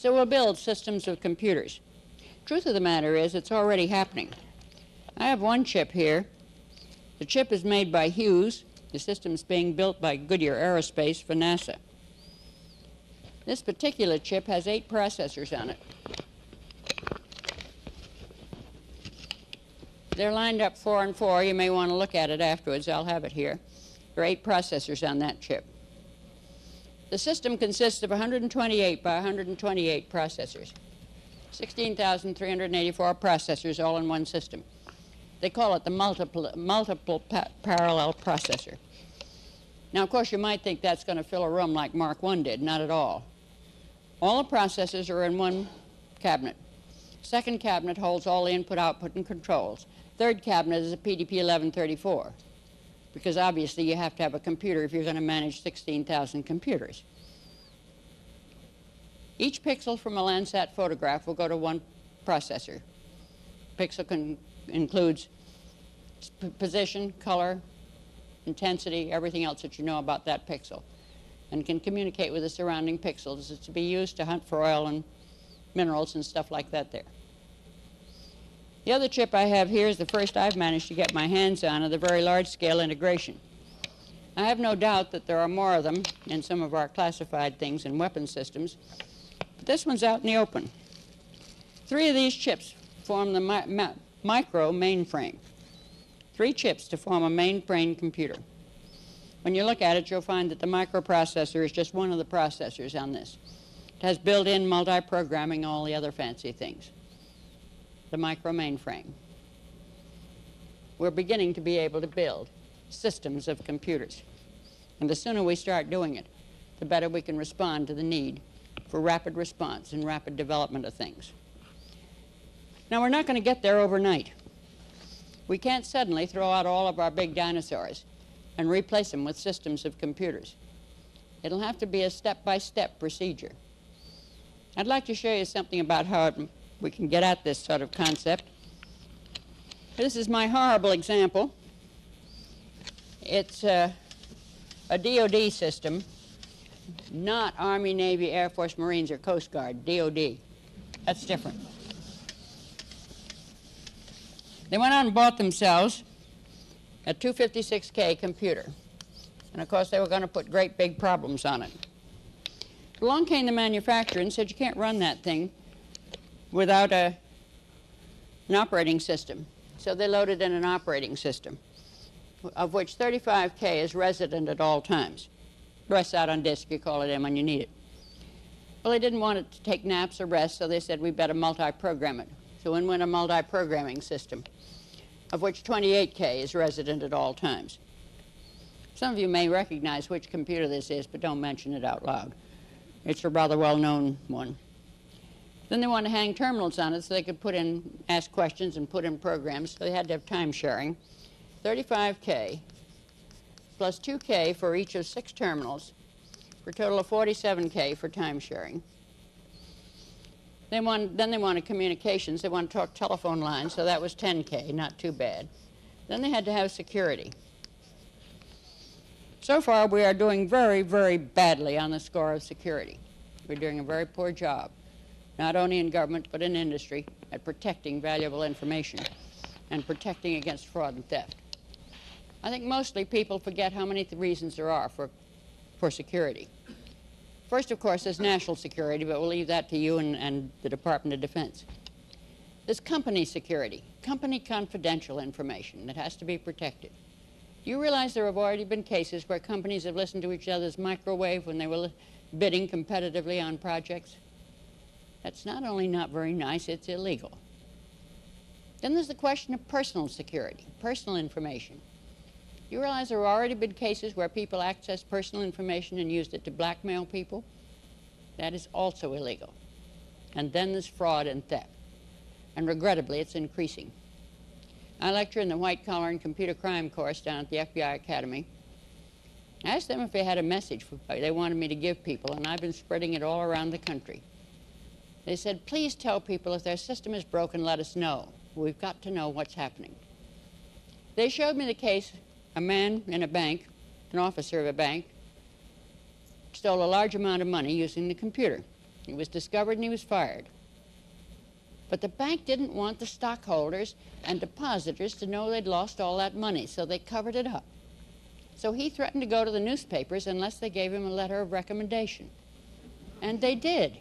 So we'll build systems of computers. Truth of the matter is it's already happening. I have one chip here. The chip is made by Hughes. The system's being built by Goodyear Aerospace for NASA. This particular chip has 8 processors on it. They're lined up 4 and 4. You may want to look at it afterwards. I'll have it here. There are 8 processors on that chip. The system consists of 128 by 128 processors. 16,384 processors all in one system. They call it the multiple parallel processor. Now, of course, you might think that's going to fill a room like Mark I did. Not at all. All the processors are in one cabinet. Second cabinet holds all the input, output, and controls. Third cabinet is a PDP 1134, because obviously you have to have a computer if you're going to manage 16,000 computers. Each pixel from a Landsat photograph will go to one processor. Pixel includes position, color, intensity, everything else that you know about that pixel, and can communicate with the surrounding pixels. It's to be used to hunt for oil and minerals and stuff like that there. The other chip I have here is the first I've managed to get my hands on of the very large-scale integration. I have no doubt that there are more of them in some of our classified things in weapon systems, but this one's out in the open. 3 of these chips form the micro mainframe. 3 chips to form a mainframe computer. When you look at it, you'll find that the microprocessor is just one of the processors on this. It has built-in multi-programming, all the other fancy things. The micro mainframe. We're beginning to be able to build systems of computers. And the sooner we start doing it, the better we can respond to the need for rapid response and rapid development of things. Now, we're not going to get there overnight. We can't suddenly throw out all of our big dinosaurs and replace them with systems of computers. It'll have to be a step-by-step procedure. I'd like to show you something about how we can get at this sort of concept. This is my horrible example. It's a DOD system, not Army, Navy, Air Force, Marines, or Coast Guard, DOD. That's different. They went out and bought themselves a 256K computer. And of course, they were going to put great big problems on it. Along came the manufacturer and said, you can't run that thing without an operating system. So they loaded in an operating system, of which 35K is resident at all times. The rest out on disk, you call it in when you need it. Well, they didn't want it to take naps or rest, so they said we better multi-program it. So in went a multi-programming system, of which 28K is resident at all times. Some of you may recognize which computer this is, but don't mention it out loud. It's a rather well-known one. Then they wanted to hang terminals on it so they could ask questions and put in programs, so they had to have time sharing. 35K plus 2K for each of 6 terminals, for a total of 47K for time sharing. Then they wanted communications. They wanted to talk telephone lines, so that was 10K, not too bad. Then they had to have security. So far, we are doing very, very badly on the score of security. We're doing a very poor job, not only in government, but in industry, at protecting valuable information and protecting against fraud and theft. I think mostly people forget how many reasons there are for security. First, of course, there's national security, but we'll leave that to you and the Department of Defense. There's company security, company confidential information that has to be protected. Do you realize there have already been cases where companies have listened to each other's microwave when they were bidding competitively on projects? That's not only not very nice, it's illegal. Then there's the question of personal security, personal information. You realize there have already been cases where people accessed personal information and used it to blackmail people? That is also illegal. And then there's fraud and theft. And regrettably, it's increasing. I lecture in the white collar and computer crime course down at the FBI Academy. I asked them if they had a message they wanted me to give people, and I've been spreading it all around the country. They said, please tell people if their system is broken, let us know. We've got to know what's happening. They showed me the case. A man in a bank, an officer of a bank, stole a large amount of money using the computer. He was discovered and he was fired. But the bank didn't want the stockholders and depositors to know they'd lost all that money, so they covered it up. So he threatened to go to the newspapers unless they gave him a letter of recommendation. And they did.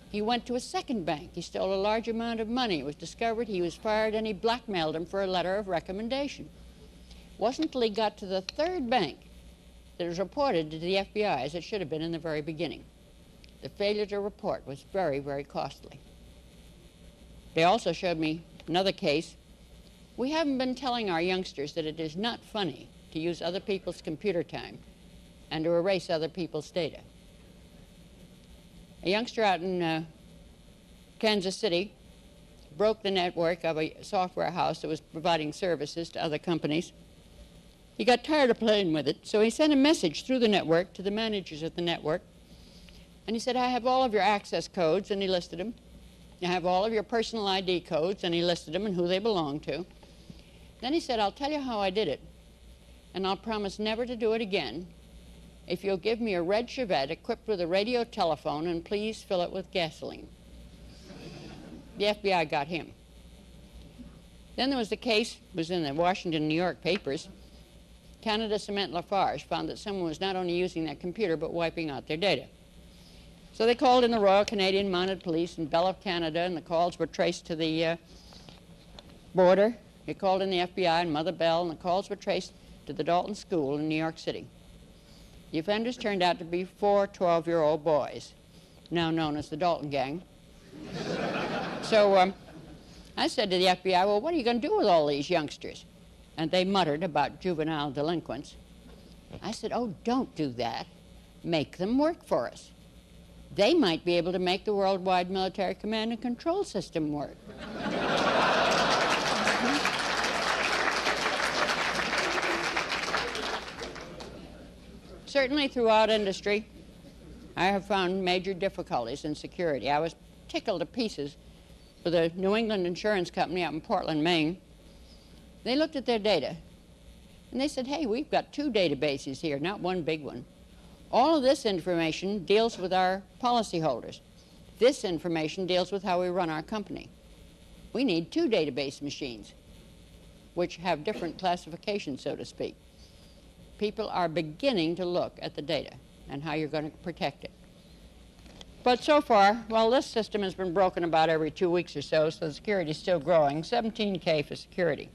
He went to a second bank. He stole a large amount of money. It was discovered, he was fired, and he blackmailed him for a letter of recommendation. It wasn't until he got to the third bank that it was reported to the FBI, as it should have been in the very beginning. The failure to report was very, very costly. They also showed me another case. We haven't been telling our youngsters that it is not funny to use other people's computer time and to erase other people's data. A youngster out in Kansas City broke the network of a software house that was providing services to other companies. He got tired of playing with it, so he sent a message through the network to the managers of the network. And he said, I have all of your access codes, and he listed them. I have all of your personal ID codes, and he listed them and who they belonged to. Then he said, I'll tell you how I did it, and I'll promise never to do it again if you'll give me a red Chevette equipped with a radio telephone and please fill it with gasoline. The FBI got him. Then there was the case, it was in the Washington, New York papers. Canada Cement Lafarge found that someone was not only using their computer but wiping out their data. So they called in the Royal Canadian Mounted Police and Bell of Canada, and the calls were traced to the border. They called in the FBI and Mother Bell, and the calls were traced to the Dalton School in New York City. The offenders turned out to be 4 12-year-old boys, now known as the Dalton Gang. So I said to the FBI, well, what are you going to do with all these youngsters? And they muttered about juvenile delinquents. I said, oh, don't do that. Make them work for us. They might be able to make the worldwide military command and control system work. Certainly throughout industry, I have found major difficulties in security. I was tickled to pieces with a New England insurance company out in Portland, Maine. They looked at their data, and they said, hey, we've got 2 databases here, not one big one. All of this information deals with our policyholders. This information deals with how we run our company. We need 2 database machines, which have different classifications, so to speak. People are beginning to look at the data and how you're going to protect it. But so far, well, this system has been broken about every 2 weeks or so the security is still growing, 17K for security.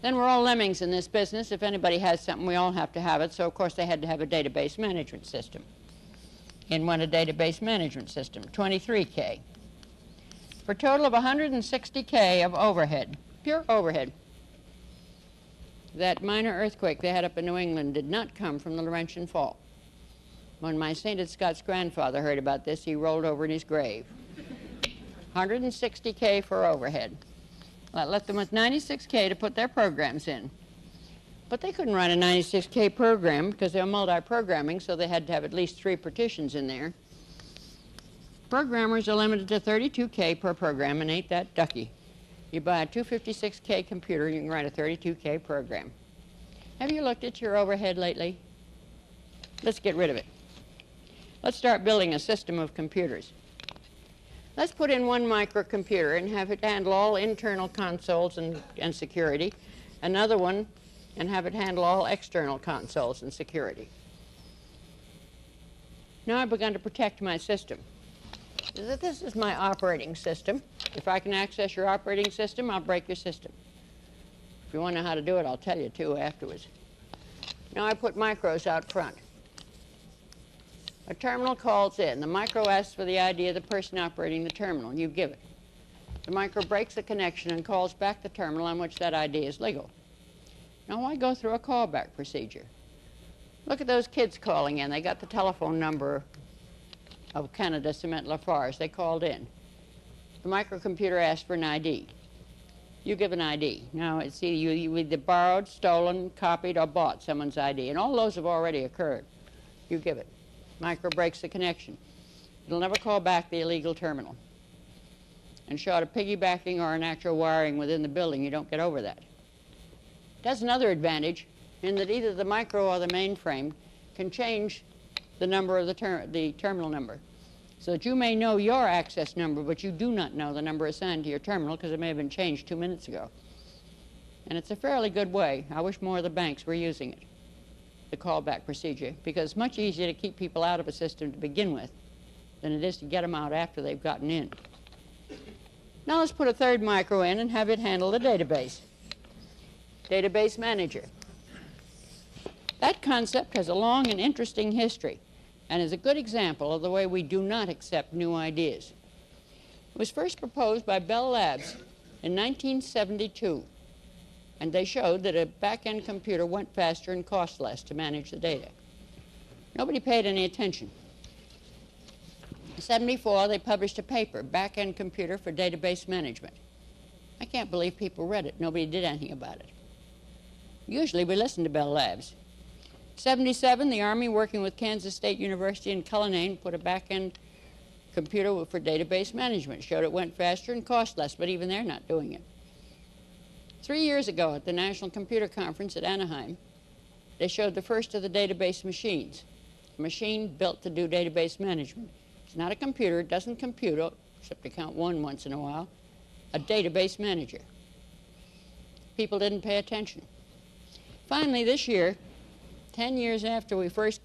Then we're all lemmings in this business. If anybody has something, we all have to have it. So, of course, they had to have a database management system. In went a database management system, 23K. For a total of 160K of overhead, pure overhead. That minor earthquake they had up in New England did not come from the Laurentian Fault. When my sainted Scots grandfather heard about this, he rolled over in his grave. 160K for overhead. I left them with 96K to put their programs in. But they couldn't run a 96K program because they were multi-programming, so they had to have at least 3 partitions in there. Programmers are limited to 32K per program, and ain't that ducky. You buy a 256K computer, you can write a 32K program. Have you looked at your overhead lately? Let's get rid of it. Let's start building a system of computers. Let's put in one microcomputer and have it handle all internal consoles and security, another one and have it handle all external consoles and security. Now I've begun to protect my system. This is my operating system. If I can access your operating system, I'll break your system. If you want to know how to do it, I'll tell you too afterwards. Now I put micros out front. A terminal calls in. The micro asks for the ID of the person operating the terminal. You give it. The micro breaks the connection and calls back the terminal on which that ID is legal. Now why go through a callback procedure? Look at those kids calling in. They got the telephone number of Canada Cement Lafarge. They called in. The microcomputer asked for an ID. You give an ID. Now it's either you either borrowed, stolen, copied, or bought someone's ID, and all those have already occurred. You give it. Micro breaks the connection. It'll never call back the illegal terminal. And short of piggybacking or an actual wiring within the building, you don't get over that. It has another advantage in that either the micro or the mainframe can change the number of the terminal number, so that you may know your access number, but you do not know the number assigned to your terminal because it may have been changed 2 minutes ago. And it's a fairly good way. I wish more of the banks were using it, the callback procedure, because it's much easier to keep people out of a system to begin with than it is to get them out after they've gotten in. Now let's put a third micro in and have it handle the database. Database manager. That concept has a long and interesting history and is a good example of the way we do not accept new ideas. It was first proposed by Bell Labs in 1972, and they showed that a back-end computer went faster and cost less to manage the data. Nobody paid any attention. In 1974, they published a paper, Back-End Computer for Database Management. I can't believe people read it. Nobody did anything about it. Usually we listen to Bell Labs. 1977, the Army, working with Kansas State University in Cullinane, put a back-end computer for database management. Showed it went faster and cost less, but even they're not doing it. 3 years ago at the National Computer Conference at Anaheim, they showed the first of the database machines, a machine built to do database management. It's not a computer, it doesn't compute, except to count one once in a while, a database manager. People didn't pay attention. Finally, this year, 10 years after we first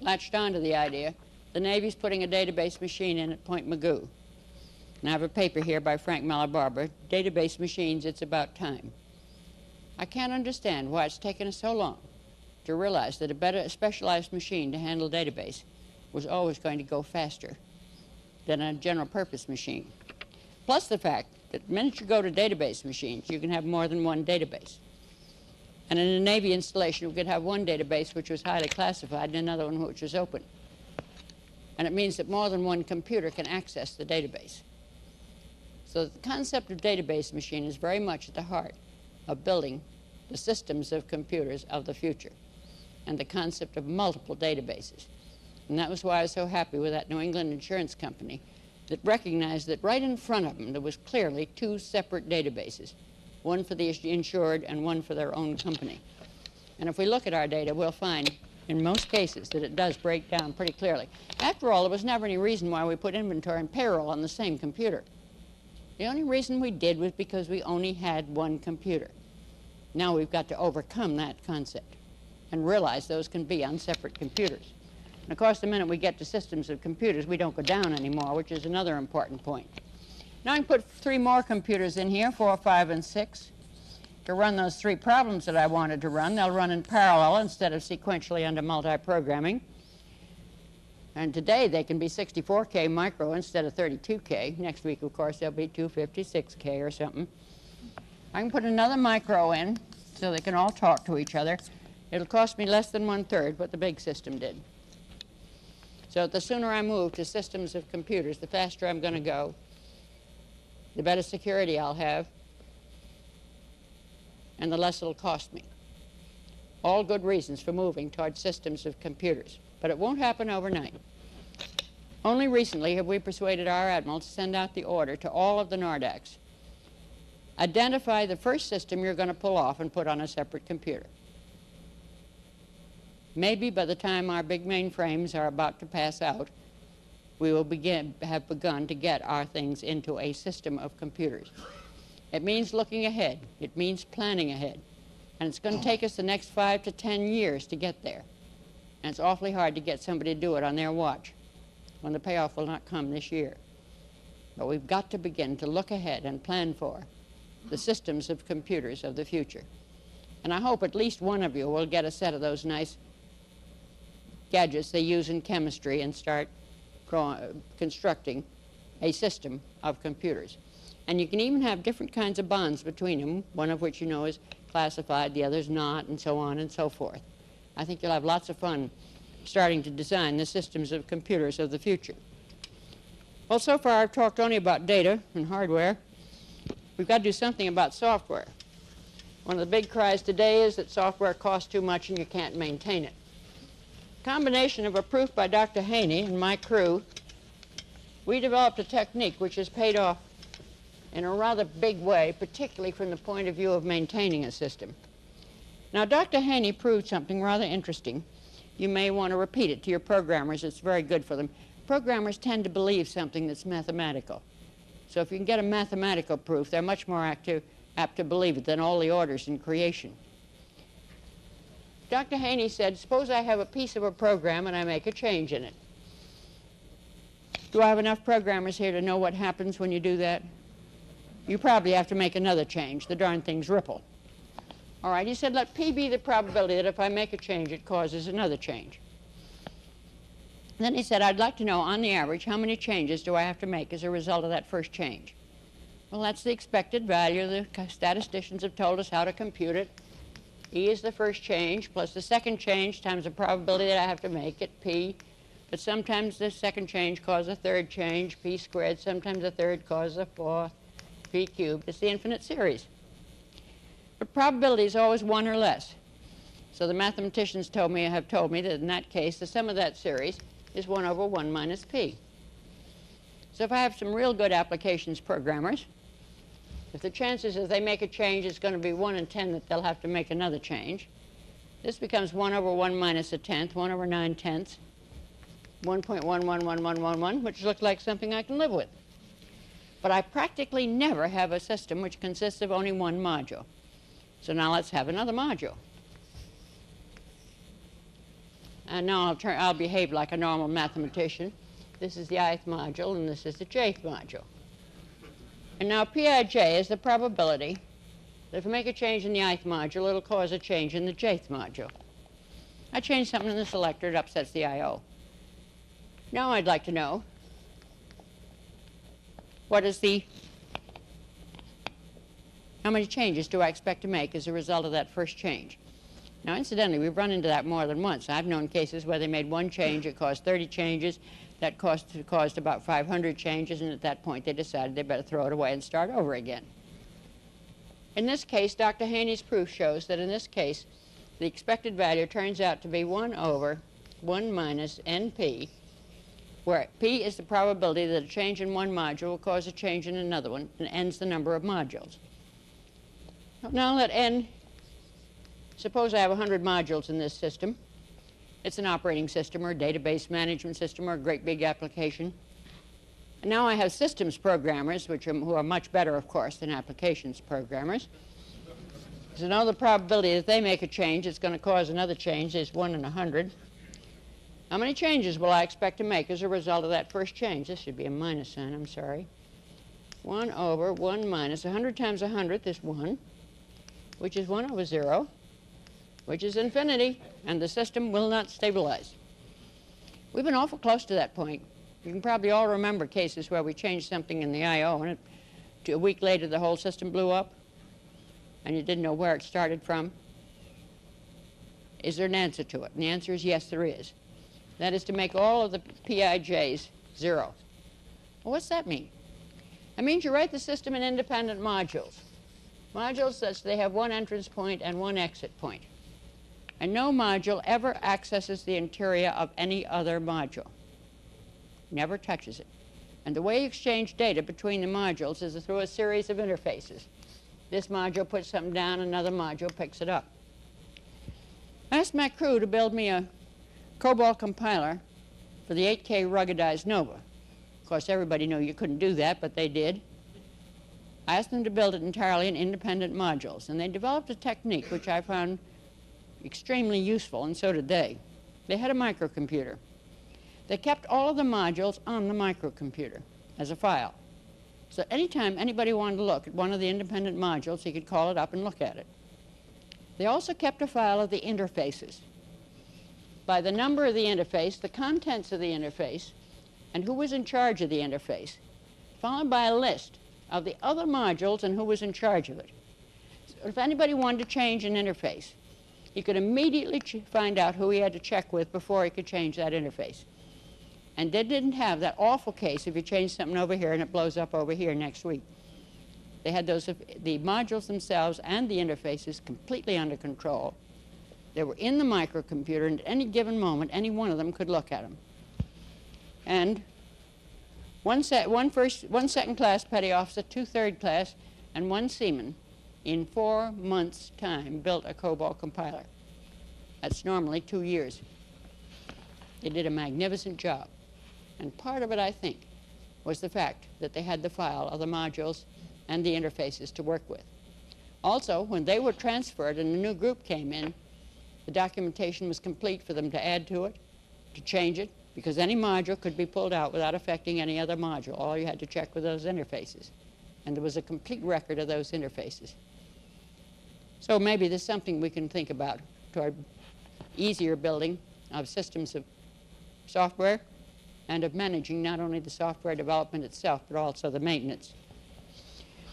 latched onto the idea, the Navy's putting a database machine in at Point Mugu. And I have a paper here by Frank Malabarba, Database Machines, It's About Time. I can't understand why it's taken us so long to realize that a better specialized machine to handle database was always going to go faster than a general purpose machine. Plus the fact that the minute you go to database machines, you can have more than one database. And in a Navy installation, we could have one database which was highly classified and another one which was open. And it means that more than one computer can access the database. So the concept of database machine is very much at the heart of building the systems of computers of the future and the concept of multiple databases. And that was why I was so happy with that New England insurance company that recognized that right in front of them there was clearly two separate databases, one for the insured and one for their own company. And if we look at our data, we'll find in most cases that it does break down pretty clearly. After all, there was never any reason why we put inventory and payroll on the same computer. The only reason we did was because we only had one computer. Now we've got to overcome that concept and realize those can be on separate computers. And of course, the minute we get to systems of computers, we don't go down anymore, which is another important point. Now I can put 3 more computers in here, 4, 5, and 6, to run those 3 problems that I wanted to run. They'll run in parallel instead of sequentially under multi-programming. And today they can be 64K micro instead of 32K. Next week, of course, they'll be 256K or something. I can put another micro in so they can all talk to each other. It'll cost me less than 1/3 what the big system did. So the sooner I move to systems of computers, the faster I'm going to go, the better security I'll have, and the less it'll cost me. All good reasons for moving toward systems of computers. But it won't happen overnight. Only recently have we persuaded our admiral to send out the order to all of the Nordacs. Identify the first system you're going to pull off and put on a separate computer. Maybe by the time our big mainframes are about to pass out, we will have begun to get our things into a system of computers. It means looking ahead. It means planning ahead. And it's going to take us the next 5 to 10 years to get there. And it's awfully hard to get somebody to do it on their watch when the payoff will not come this year. But we've got to begin to look ahead and plan for the systems of computers of the future. And I hope at least one of you will get a set of those nice gadgets they use in chemistry and start constructing a system of computers. And you can even have different kinds of bonds between them, one of which you know is classified, the other's not, and so on and so forth. I think you'll have lots of fun starting to design the systems of computers of the future. Well, so far I've talked only about data and hardware. We've got to do something about software. One of the big cries today is that software costs too much and you can't maintain it. Combination of a proof by Dr. Haney and my crew, we developed a technique which has paid off in a rather big way, particularly from the point of view of maintaining a system. Now, Dr. Haney proved something rather interesting. you may want to repeat it to your programmers. It's very good for them. Programmers tend to believe something that's mathematical. So if you can get a mathematical proof, they're much more apt to believe it than all the orders in creation. Dr. Haney said, suppose I have a piece of a program and I make a change in it. Do I have enough programmers here to know what happens when you do that? You probably have to make another change. The darn things ripple. All right, he said, let P be the probability that if I make a change, it causes another change. Then he said, I'd like to know, on the average, how many changes do I have to make as a result of that first change? Well, that's the expected value. The statisticians have told us how to compute it. E is the first change, plus the second change times the probability that I have to make it, P. But sometimes the second change causes a third change, P squared. Sometimes the third causes a fourth, P cubed. It's the infinite series. But probability is always 1 or less. So the mathematicians have told me that in that case, the sum of that series is 1 over 1 minus P. So if I have some real good applications programmers, if the chances as they make a change is going to be 1 in 10 that they'll have to make another change, this becomes 1 over 1 minus a tenth, 1 over 9 tenths, 1.111111, which looks like something I can live with. But I practically never have a system which consists of only one module. So now let's have another module. And now I'll behave like a normal mathematician. This is the ith module, and this is the jth module. And now Pij is the probability that if I make a change in the ith module, it'll cause a change in the jth module. I change something in the selector, it upsets the I.O. Now I'd like to know how many changes do I expect to make as a result of that first change? Now, incidentally, we've run into that more than once. I've known cases where they made one change, it caused 30 changes, that caused about 500 changes, and at that point they decided they better throw it away and start over again. In this case, Dr. Haney's proof shows that in this case, the expected value turns out to be 1 over 1 minus NP, where P is the probability that a change in one module will cause a change in another one, and N's the number of modules. Now let N, suppose I have 100 modules in this system. It's an operating system or a database management system or a great big application. And now I have systems programmers, who are much better, of course, than applications programmers. So now the probability that they make a change it's going to cause another change is 1 in 100. How many changes will I expect to make as a result of that first change? This should be a minus sign, I'm sorry. 1 over 1 minus 100 times 100th is 1, which is 1 over 0, which is infinity, and the system will not stabilize. We've been awful close to that point. You can probably all remember cases where we changed something in the I.O. and a week later the whole system blew up, and you didn't know where it started from. Is there an answer to it? And the answer is yes, there is. That is to make all of the Pij's 0. Well, what's that mean? It means you write the system in independent modules. Modules such they have one entrance point and one exit point. And no module ever accesses the interior of any other module. Never touches it. And the way you exchange data between the modules is through a series of interfaces. This module puts something down, another module picks it up. I asked my crew to build me a COBOL compiler for the 8K ruggedized Nova. Of course, everybody knew you couldn't do that, but they did. I asked them to build it entirely in independent modules, and they developed a technique which I found extremely useful, and so did they. They had a microcomputer. They kept all of the modules on the microcomputer as a file. So anytime anybody wanted to look at one of the independent modules, he could call it up and look at it. They also kept a file of the interfaces. By the number of the interface, the contents of the interface, and who was in charge of the interface, followed by a list of the other modules and who was in charge of it. So if anybody wanted to change an interface, he could immediately find out who he had to check with before he could change that interface. And they didn't have that awful case if you change something over here and it blows up over here next week. They had the modules themselves and the interfaces completely under control. They were in the microcomputer, and at any given moment, any one of them could look at them. And one second class petty officer, 2 third class, and 1 seaman in 4 months' time built a COBOL compiler. That's normally 2 years. They did a magnificent job. And part of it, I think, was the fact that they had the file of the modules and the interfaces to work with. Also, when they were transferred and a new group came in, the documentation was complete for them to add to it, to change it, because any module could be pulled out without affecting any other module. All you had to check were those interfaces. And there was a complete record of those interfaces. So maybe there's something we can think about toward easier building of systems of software and of managing not only the software development itself, but also the maintenance.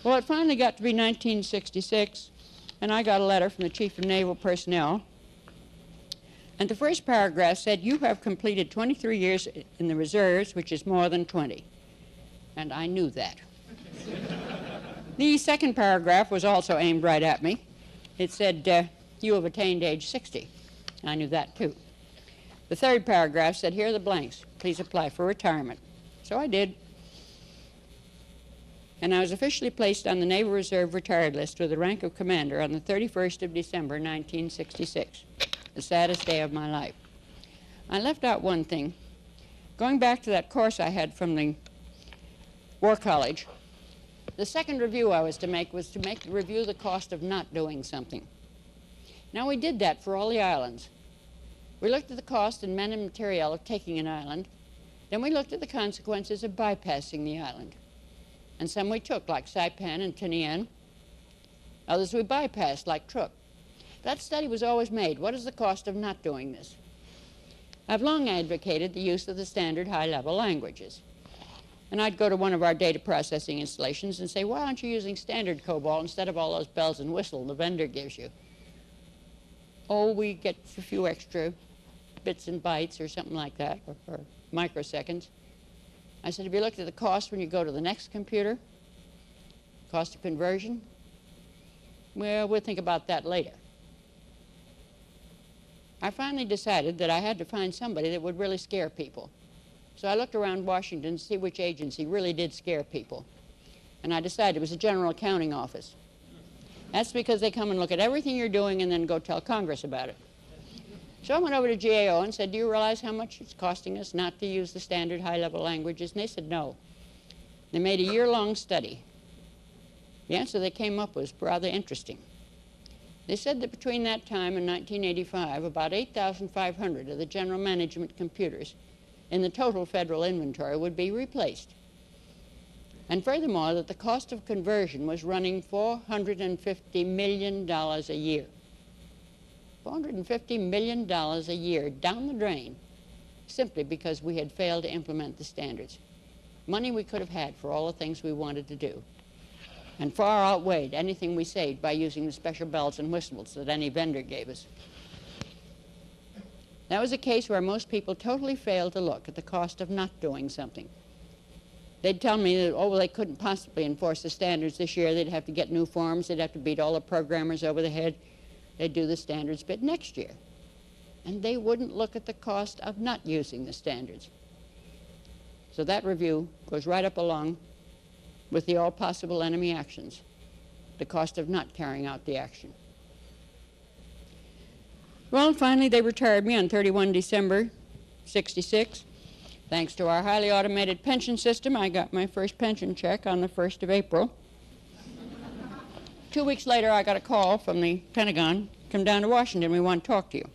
Well, it finally got to be 1966, and I got a letter from the Chief of Naval Personnel. And the first paragraph said, "You have completed 23 years in the reserves, which is more than 20. And I knew that. The second paragraph was also aimed right at me. It said, "You have attained age 60. I knew that, too. The third paragraph said, "Here are the blanks. Please apply for retirement." So I did. And I was officially placed on the Naval Reserve retired list with the rank of commander on the 31st of December, 1966, the saddest day of my life. I left out one thing. Going back to that course I had from the War College, the second review I was to make review the cost of not doing something. Now, we did that for all the islands. We looked at the cost in men and material of taking an island. Then we looked at the consequences of bypassing the island. And some we took, like Saipan and Tinian. Others we bypassed, like Truk. That study was always made. What is the cost of not doing this? I've long advocated the use of the standard high-level languages. And I'd go to one of our data processing installations and say, "Why aren't you using standard COBOL instead of all those bells and whistles the vendor gives you?" "Oh, we get a few extra bits and bytes," or something like that, or microseconds. I said, "Have you looked at the cost when you go to the next computer? Cost of conversion?" "Well, we'll think about that later." I finally decided that I had to find somebody that would really scare people. So I looked around Washington to see which agency really did scare people. And I decided it was the General Accounting Office. That's because they come and look at everything you're doing and then go tell Congress about it. So I went over to GAO and said, "Do you realize how much it's costing us not to use the standard high-level languages?" And they said no. They made a year-long study. The answer they came up with was rather interesting. They said that between that time and 1985, about 8,500 of the general management computers in the total federal inventory would be replaced. And furthermore, that the cost of conversion was running $450 million a year. $450 million a year down the drain simply because we had failed to implement the standards. Money we could have had for all the things we wanted to do, and far outweighed anything we saved by using the special bells and whistles that any vendor gave us. That was a case where most people totally failed to look at the cost of not doing something. They'd tell me that, oh, well, they couldn't possibly enforce the standards this year. They'd have to get new forms. They'd have to beat all the programmers over the head. They'd do the standards bit next year. And they wouldn't look at the cost of not using the standards. So that review goes right up along with the all possible enemy actions, the cost of not carrying out the action. Well, finally, they retired me on 31 December, 66. Thanks to our highly automated pension system, I got my first pension check on the 1st of April. 2 weeks later, I got a call from the Pentagon, "Come down to Washington, we want to talk to you."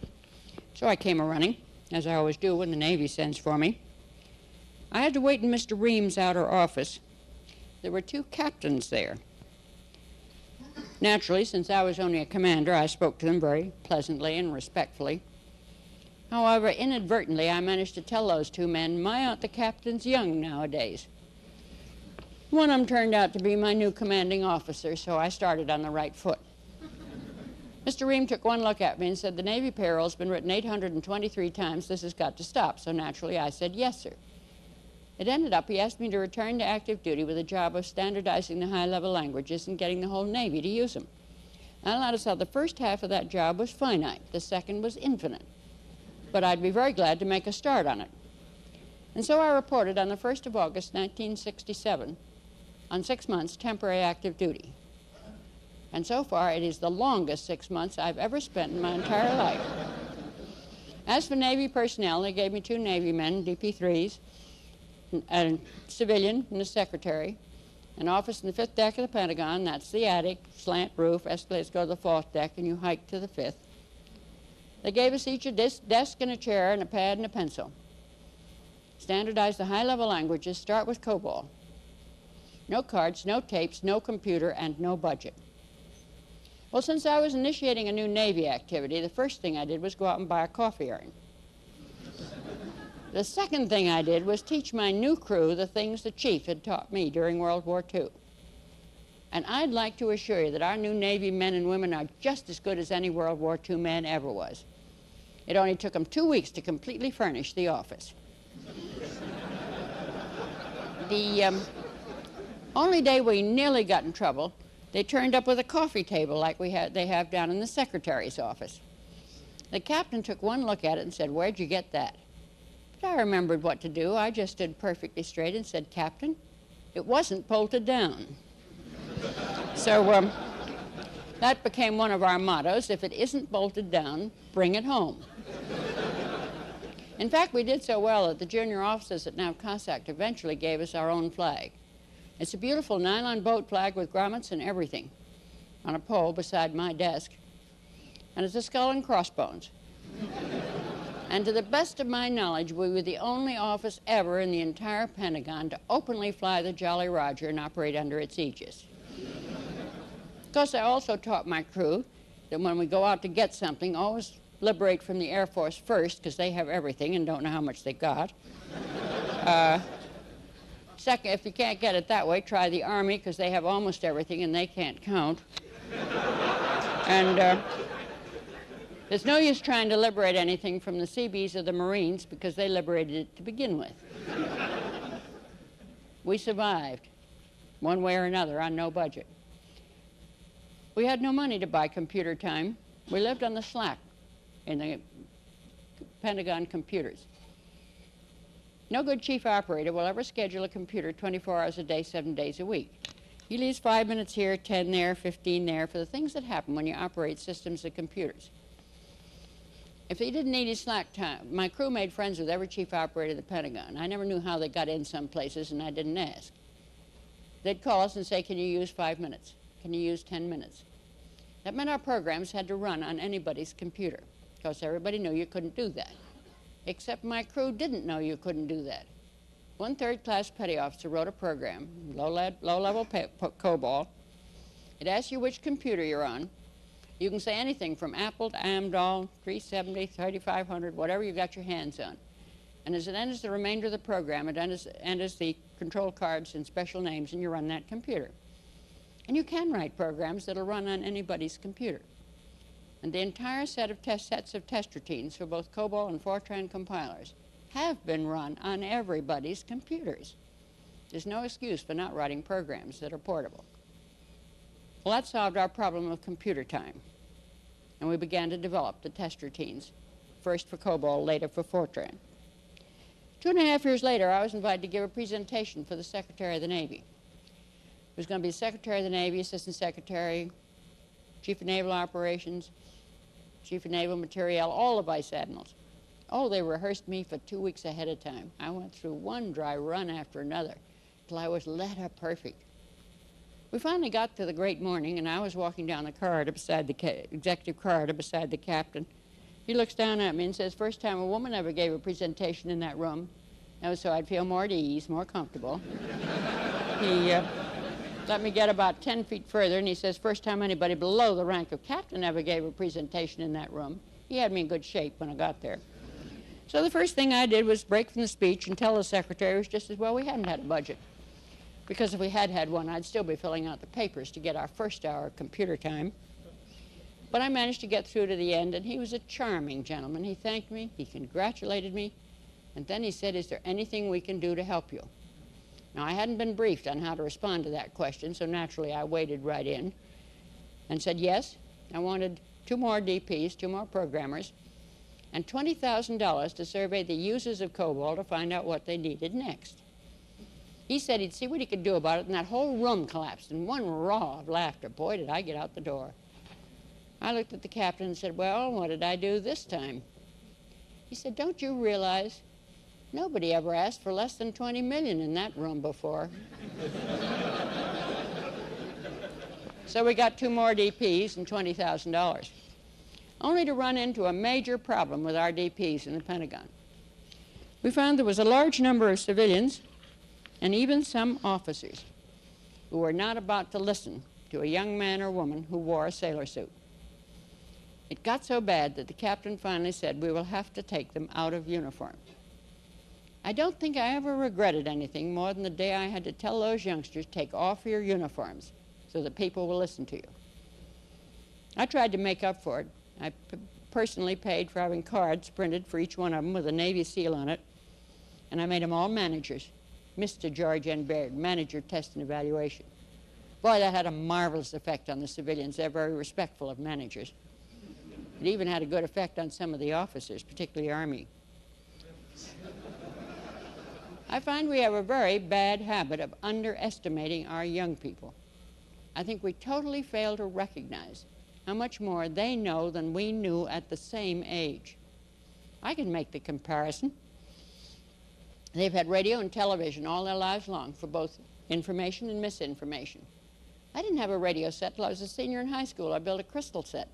So I came a-running, as I always do when the Navy sends for me. I had to wait in Mr. Ream's outer office. There were 2 captains there. Naturally, since I was only a commander, I spoke to them very pleasantly and respectfully. However, inadvertently, I managed to tell those 2 men, "My, aren't the captains young nowadays?" One of them turned out to be my new commanding officer, so I started on the right foot. Mr. Ream took one look at me and said, "The Navy payroll's been written 823 times. This has got to stop." So naturally, I said, "Yes, sir." It ended up he asked me to return to active duty with a job of standardizing the high-level languages and getting the whole Navy to use them. I noticed how the first half of that job was finite. The second was infinite. But I'd be very glad to make a start on it. And so I reported on the 1st of August, 1967, on 6 months temporary active duty. And so far, it is the longest 6 months I've ever spent in my entire life. As for Navy personnel, they gave me 2 Navy men, DP3s, a civilian and a secretary, an office in the 5th deck of the Pentagon. That's the attic, slant roof, escalators go to the 4th deck, and you hike to the 5th. They gave us each a desk and a chair and a pad and a pencil. Standardized the high-level languages, start with COBOL. No cards, no tapes, no computer, and no budget. Well, since I was initiating a new Navy activity, the first thing I did was go out and buy a coffee urn. The second thing I did was teach my new crew the things the chief had taught me during World War II. And I'd like to assure you that our new Navy men and women are just as good as any World War II man ever was. It only took them 2 weeks to completely furnish the office. The only day we nearly got in trouble, they turned up with a coffee table like they have down in the secretary's office. The captain took one look at it and said, "Where'd you get that?" But I remembered what to do. I just stood perfectly straight and said, "Captain, it wasn't bolted down." So that became one of our mottos: if it isn't bolted down, bring it home. In fact, we did so well that the junior officers at NAV Cossack eventually gave us our own flag. It's a beautiful nylon boat flag with grommets and everything on a pole beside my desk. And it's a skull and crossbones. And to the best of my knowledge, we were the only office ever in the entire Pentagon to openly fly the Jolly Roger and operate under its aegis. Of course, I also taught my crew that when we go out to get something, always liberate from the Air Force first, because they have everything and don't know how much they got. Second, if you can't get it that way, try the Army, because they have almost everything and they can't count. And there's no use trying to liberate anything from the Seabees or the Marines, because they liberated it to begin with. We survived, one way or another, on no budget. We had no money to buy computer time. We lived on the slack in the Pentagon computers. No good chief operator will ever schedule a computer 24 hours a day, 7 days a week. He leaves 5 minutes here, 10 there, 15 there for the things that happen when you operate systems of computers. If he didn't need his slack time, my crew made friends with every chief operator of the Pentagon. I never knew how they got in some places, and I didn't ask. They'd call us and say, "Can you use 5 minutes? Can you use 10 minutes?" That meant our programs had to run on anybody's computer, because everybody knew you couldn't do that. Except my crew didn't know you couldn't do that. One third-class petty officer wrote a program, low-level COBOL. It asks you which computer you're on. You can say anything from Apple to Amdahl, 370, 3500, whatever you got your hands on. And as it enters the remainder of the program, it enters the control cards and special names, and you run that computer. And you can write programs that'll run on anybody's computer. And the entire sets of test routines for both COBOL and Fortran compilers have been run on everybody's computers. There's no excuse for not writing programs that are portable. Well, that solved our problem of computer time. And we began to develop the test routines, first for COBOL, later for Fortran. 2.5 years later, I was invited to give a presentation for the Secretary of the Navy. It was going to be the Secretary of the Navy, Assistant Secretary, Chief of Naval Operations, Chief of Naval Materiel, all the Vice Admirals. Oh, they rehearsed me for 2 weeks ahead of time. I went through one dry run after another till I was letter perfect. We finally got to the great morning, and I was walking down the corridor beside the executive corridor beside the captain. He looks down at me and says, "First time a woman ever gave a presentation in that room." That was so I'd feel more at ease, more comfortable. He let me get about 10 feet further, and he says, "First time anybody below the rank of captain ever gave a presentation in that room." He had me in good shape when I got there. So the first thing I did was break from the speech and tell the secretary it was just as well we hadn't had a budget. Because if we had had one, I'd still be filling out the papers to get our first hour of computer time. But I managed to get through to the end, and he was a charming gentleman. He thanked me, he congratulated me, and then he said, "Is there anything we can do to help you?" Now, I hadn't been briefed on how to respond to that question, so naturally I waded right in and said, yes, I wanted 2 more DPs, 2 more programmers, and $20,000 to survey the users of COBOL to find out what they needed next. He said he'd see what he could do about it, and that whole room collapsed in one roar of laughter. Boy, did I get out the door. I looked at the captain and said, "Well, what did I do this time?" He said, don't you realize nobody ever asked for less than 20 million in that room before? So we got 2 more DPs and $20,000, only to run into a major problem with our DPs in the Pentagon. We found there was a large number of civilians and even some officers who were not about to listen to a young man or woman who wore a sailor suit. It got so bad that the captain finally said, we will have to take them out of uniform. I don't think I ever regretted anything more than the day I had to tell those youngsters, take off your uniforms so that people will listen to you. I tried to make up for it. I personally paid for having cards printed for each one of them with a Navy seal on it, and I made them all managers. Mr. George N. Baird, manager, test, and evaluation. Boy, that had a marvelous effect on the civilians. They're very respectful of managers. It even had a good effect on some of the officers, particularly Army. I find we have a very bad habit of underestimating our young people. I think we totally fail to recognize how much more they know than we knew at the same age. I can make the comparison. They've had radio and television all their lives long for both information and misinformation. I didn't have a radio set till I was a senior in high school. I built a crystal set.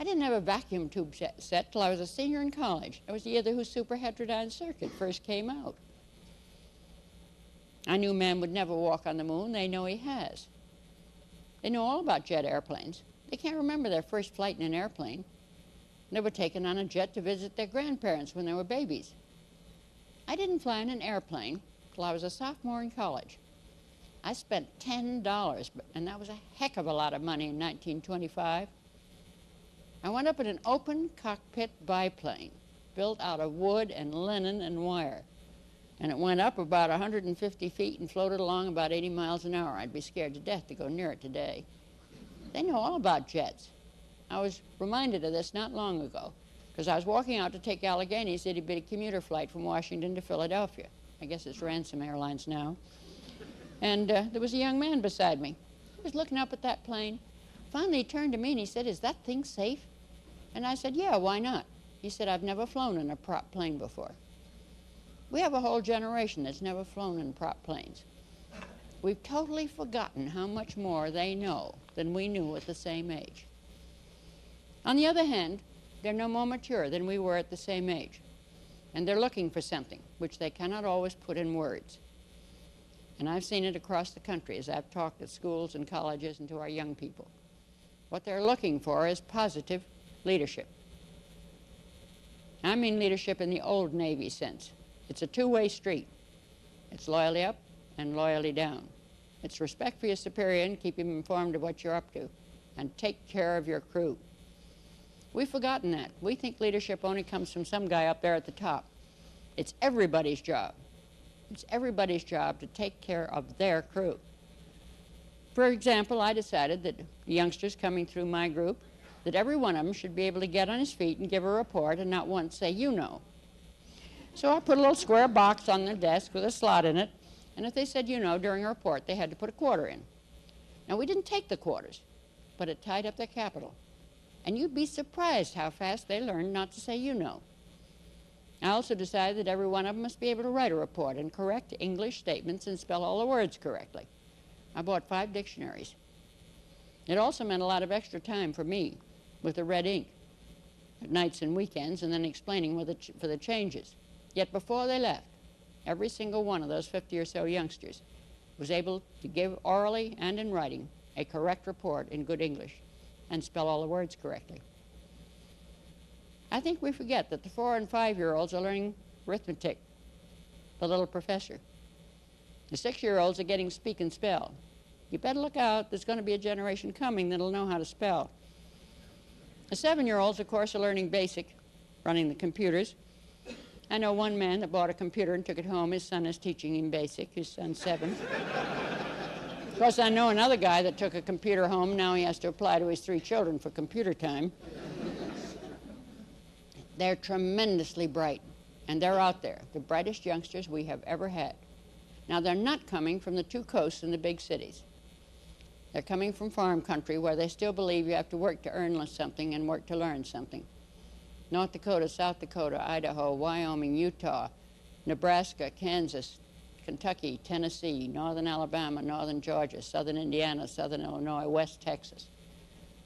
I didn't have a vacuum tube set till I was a senior in college. It was the year the superheterodyne circuit first came out. I knew man would never walk on the moon. They know he has. They know all about jet airplanes. They can't remember their first flight in an airplane. They were taken on a jet to visit their grandparents when they were babies. I didn't fly in an airplane till I was a sophomore in college. I spent $10, and that was a heck of a lot of money in 1925. I went up in an open cockpit biplane built out of wood and linen and wire. And it went up about 150 feet and floated along about 80 miles an hour. I'd be scared to death to go near it today. They know all about jets. I was reminded of this not long ago because I was walking out to take Allegheny's itty-bitty commuter flight from Washington to Philadelphia. I guess it's Ransom Airlines now. And there was a young man beside me. He was looking up at that plane. Finally, he turned to me and he said, is that thing safe? And I said, yeah, why not? He said, I've never flown in a prop plane before. We have a whole generation that's never flown in prop planes. We've totally forgotten how much more they know than we knew at the same age. On the other hand, they're no more mature than we were at the same age. And they're looking for something which they cannot always put in words. And I've seen it across the country as I've talked at schools and colleges and to our young people. What they're looking for is positive leadership. I mean leadership in the old Navy sense. It's a two-way street. It's loyalty up and loyalty down. It's respect for your superior and keep him informed of what you're up to, and take care of your crew. We've forgotten that. We think leadership only comes from some guy up there at the top. It's everybody's job. It's everybody's job to take care of their crew. For example, I decided that the youngsters coming through my group, that every one of them should be able to get on his feet and give a report and not once say, you know. So I put a little square box on their desk with a slot in it, and if they said, you know, during a report, they had to put a quarter in. Now, we didn't take the quarters, but it tied up their capital. And you'd be surprised how fast they learned not to say, you know. I also decided that every one of them must be able to write a report and correct English statements and spell all the words correctly. I bought 5 dictionaries. It also meant a lot of extra time for me with the red ink at nights and weekends and then explaining for the changes. Yet before they left, every single one of those 50 or so youngsters was able to give orally and in writing a correct report in good English and spell all the words correctly. I think we forget that the 4- and 5-year-olds are learning arithmetic, the little professor. The 6-year-olds are getting speak and spell. You better look out. There's going to be a generation coming that'll know how to spell. The 7-year-olds, of course, are learning basic, running the computers. I know one man that bought a computer and took it home. His son is teaching him basic. His son's 7. Of course, I know another guy that took a computer home. Now he has to apply to his 3 children for computer time. They're tremendously bright, and they're out there, the brightest youngsters we have ever had. Now, they're not coming from the 2 coasts and the big cities. They're coming from farm country where they still believe you have to work to earn something and work to learn something. North Dakota, South Dakota, Idaho, Wyoming, Utah, Nebraska, Kansas, Kentucky, Tennessee, northern Alabama, northern Georgia, southern Indiana, southern Illinois, West Texas.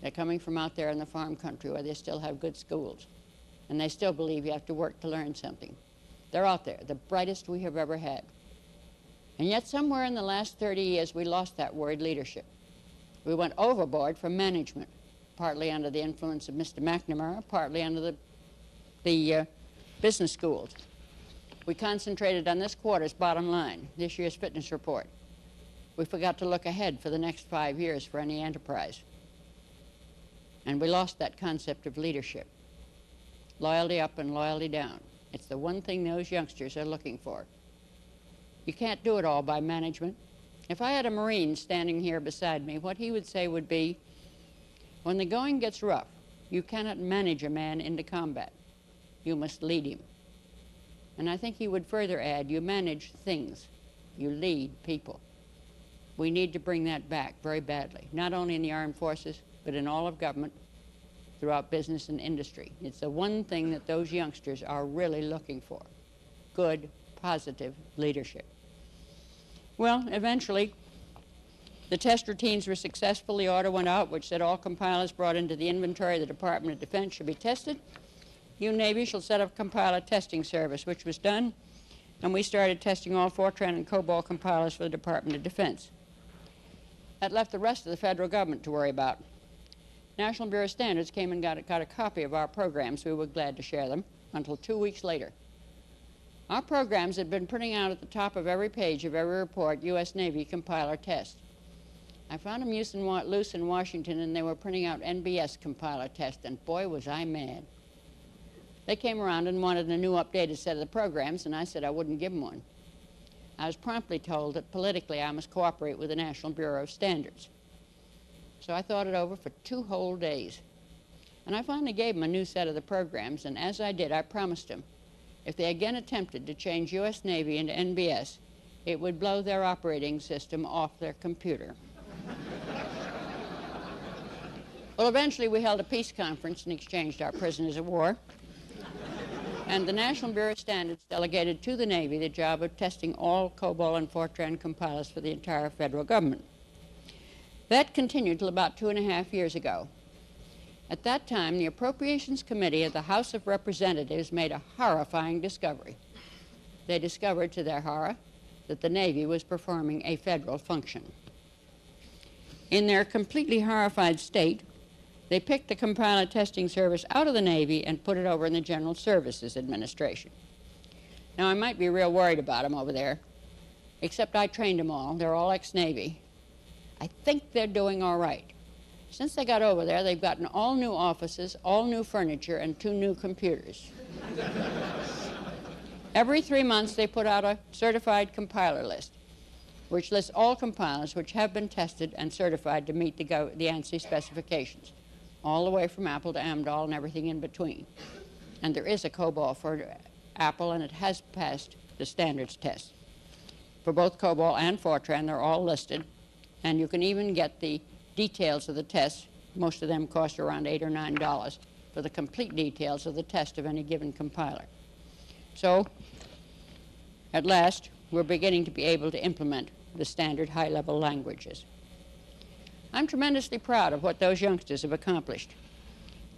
They're coming from out there in the farm country where they still have good schools. And they still believe you have to work to learn something. They're out there, the brightest we have ever had. And yet somewhere in the last 30 years we lost that word leadership. We went overboard for management, partly under the influence of Mr. McNamara, partly under the business schools. We concentrated on this quarter's bottom line, this year's fitness report. We forgot to look ahead for the next 5 years for any enterprise. And we lost that concept of leadership. Loyalty up and loyalty down. It's the one thing those youngsters are looking for. You can't do it all by management. If I had a Marine standing here beside me, what he would say would be, when the going gets rough, you cannot manage a man into combat. You must lead him. And I think he would further add, you manage things. You lead people. We need to bring that back very badly, not only in the armed forces, but in all of government, throughout business and industry. It's the one thing that those youngsters are really looking for. Good, positive leadership. Well, eventually, the test routines were successful. The order went out which said all compilers brought into the inventory of the Department of Defense should be tested. You Navy shall set up a compiler testing service, which was done, and we started testing all Fortran and COBOL compilers for the Department of Defense. That left the rest of the federal government to worry about. National Bureau of Standards came and got a copy of our programs. We were glad to share them until 2 weeks later. Our programs had been printing out at the top of every page of every report, U.S. Navy compiler test. I found them loose in Washington, and they were printing out NBS compiler test, and boy, was I mad. They came around and wanted a new updated set of the programs, and I said I wouldn't give them one. I was promptly told that politically I must cooperate with the National Bureau of Standards. So I thought it over for 2 whole days. And I finally gave them a new set of the programs, and as I did, I promised them, if they again attempted to change U.S. Navy into NBS, it would blow their operating system off their computer. Well, eventually we held a peace conference and exchanged our prisoners of war. And the National Bureau of Standards delegated to the Navy the job of testing all COBOL and Fortran compilers for the entire federal government. That continued till about 2.5 years ago. At that time, the Appropriations Committee of the House of Representatives made a horrifying discovery. They discovered, to their horror, that the Navy was performing a federal function. In their completely horrified state, they picked the compiler testing service out of the Navy and put it over in the General Services Administration. Now, I might be real worried about them over there, except I trained them all. They're all ex-Navy. I think they're doing all right. Since they got over there, they've gotten all new offices, all new furniture, and 2 new computers. Every 3 months, they put out a certified compiler list, which lists all compilers which have been tested and certified to meet the ANSI specifications, all the way from Apple to Amdahl and everything in between. And there is a COBOL for Apple, and it has passed the standards test. For both COBOL and Fortran, they're all listed, and you can even get the details of the test. Most of them cost around $8 or $9 for the complete details of the test of any given compiler. So, at last, we're beginning to be able to implement the standard high-level languages. I'm tremendously proud of what those youngsters have accomplished.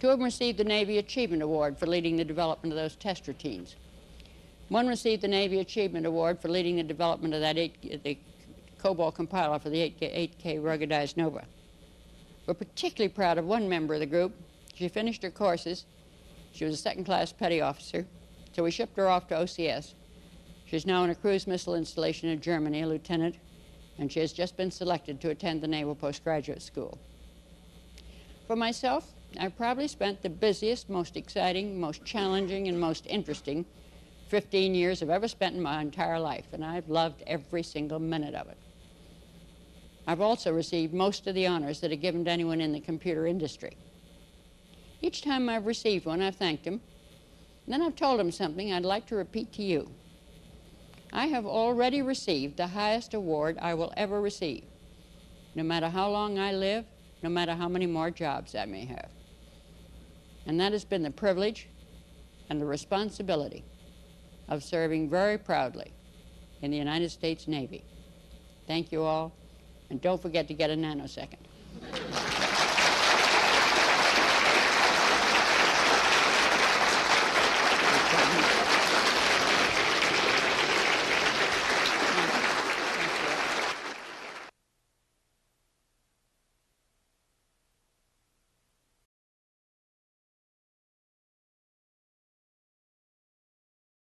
2 of them received the Navy Achievement Award for leading the development of those test routines. One received the Navy Achievement Award for leading the development of the COBOL compiler for the 8K ruggedized Nova. We're particularly proud of one member of the group. She finished her courses. She was a 2nd-class petty officer, so we shipped her off to OCS. She's now in a cruise missile installation in Germany, a lieutenant, and she has just been selected to attend the Naval Postgraduate School. For myself, I've probably spent the busiest, most exciting, most challenging, and most interesting 15 years I've ever spent in my entire life, and I've loved every single minute of it. I've also received most of the honors that are given to anyone in the computer industry. Each time I've received one, I've thanked him, and then I've told him something I'd like to repeat to you. I have already received the highest award I will ever receive, no matter how long I live, no matter how many more jobs I may have. And that has been the privilege and the responsibility of serving very proudly in the United States Navy. Thank you all, and don't forget to get a nanosecond.